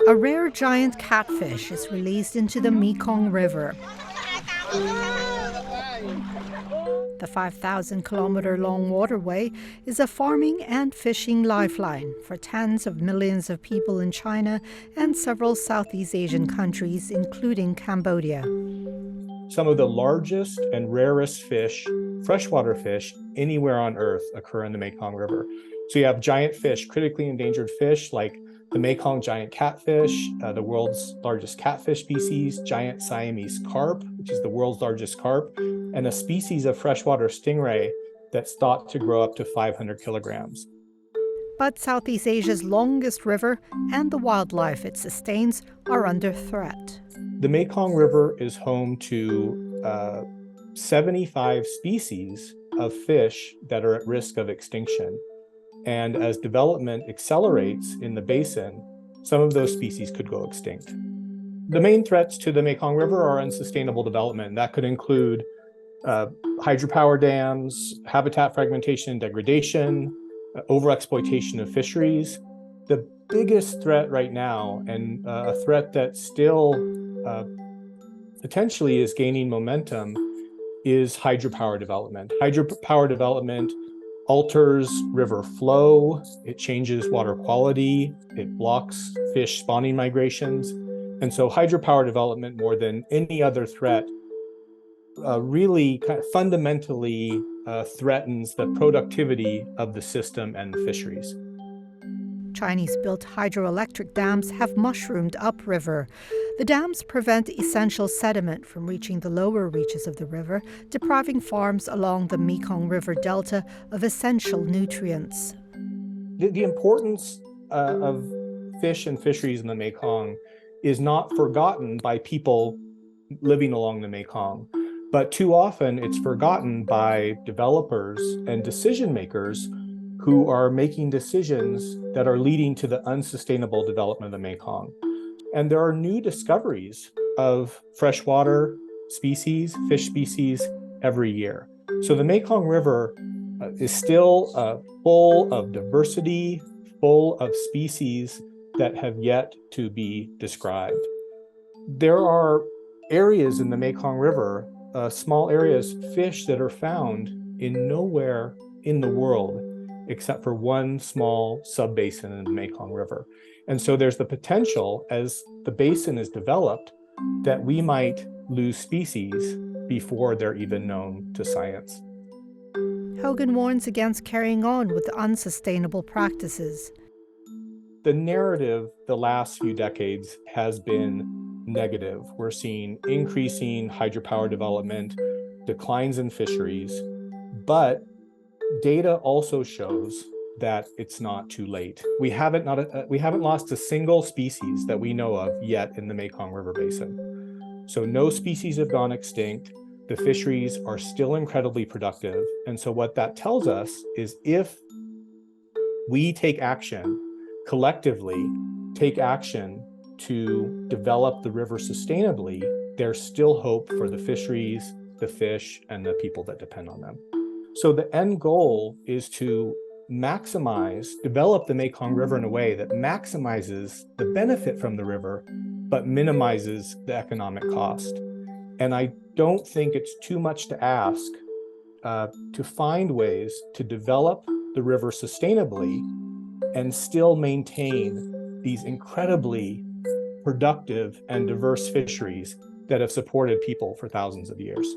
A rare giant catfish is released into the Mekong River. The 5,000-kilometer-long waterway is a farming and fishing lifeline for tens of millions of people in China and several Southeast Asian countries, including Cambodia. Some of the largest and rarest fish, freshwater fish, anywhere on Earth occur in the Mekong River. So you have giant fish, critically endangered fish like the Mekong giant catfish, the world's largest catfish species, giant Siamese carp, which is the world's largest carp, and a species of freshwater stingray that's thought to grow up to 500 kilograms. But Southeast Asia's longest river and the wildlife it sustains are under threat. The Mekong River is home to 75 species of fish that are at risk of extinction. And as development accelerates in the basin, some of those species could go extinct. The main threats to the Mekong River are unsustainable development. That could include hydropower dams, habitat fragmentation and degradation, overexploitation of fisheries. The biggest threat right now, and a threat that still potentially is gaining momentum, is hydropower development. Hydropower development alters river flow, it changes water quality, it blocks fish spawning migrations. And so hydropower development, more than any other threat, really kind of fundamentally threatens the productivity of the system and the fisheries. Chinese-built hydroelectric dams have mushroomed upriver. The dams prevent essential sediment from reaching the lower reaches of the river, depriving farms along the Mekong River Delta of essential nutrients. The importance of fish and fisheries in the Mekong is not forgotten by people living along the Mekong, but too often it's forgotten by developers and decision makers who are making decisions that are leading to the unsustainable development of the Mekong. And there are new discoveries of freshwater species, fish species, every year. So the Mekong River is still full of diversity, full of species that have yet to be described. There are areas in the Mekong River, small areas, fish that are found in nowhere in the world except for one small sub-basin in the Mekong River. And so there's the potential, as the basin is developed, that we might lose species before they're even known to science. Hogan warns against carrying on with unsustainable practices. The narrative the last few decades has been negative. We're seeing increasing hydropower development, declines in fisheries, but data also shows that it's not too late. We haven't lost a single species that we know of yet in the Mekong River Basin. So no species have gone extinct. The fisheries are still incredibly productive. And so what that tells us is if we take action, collectively take action to develop the river sustainably, there's still hope for the fisheries, the fish, and the people that depend on them. So the end goal is to develop the Mekong River in a way that maximizes the benefit from the river, but minimizes the economic cost. And I don't think it's too much to ask to find ways to develop the river sustainably and still maintain these incredibly productive and diverse fisheries that have supported people for thousands of years.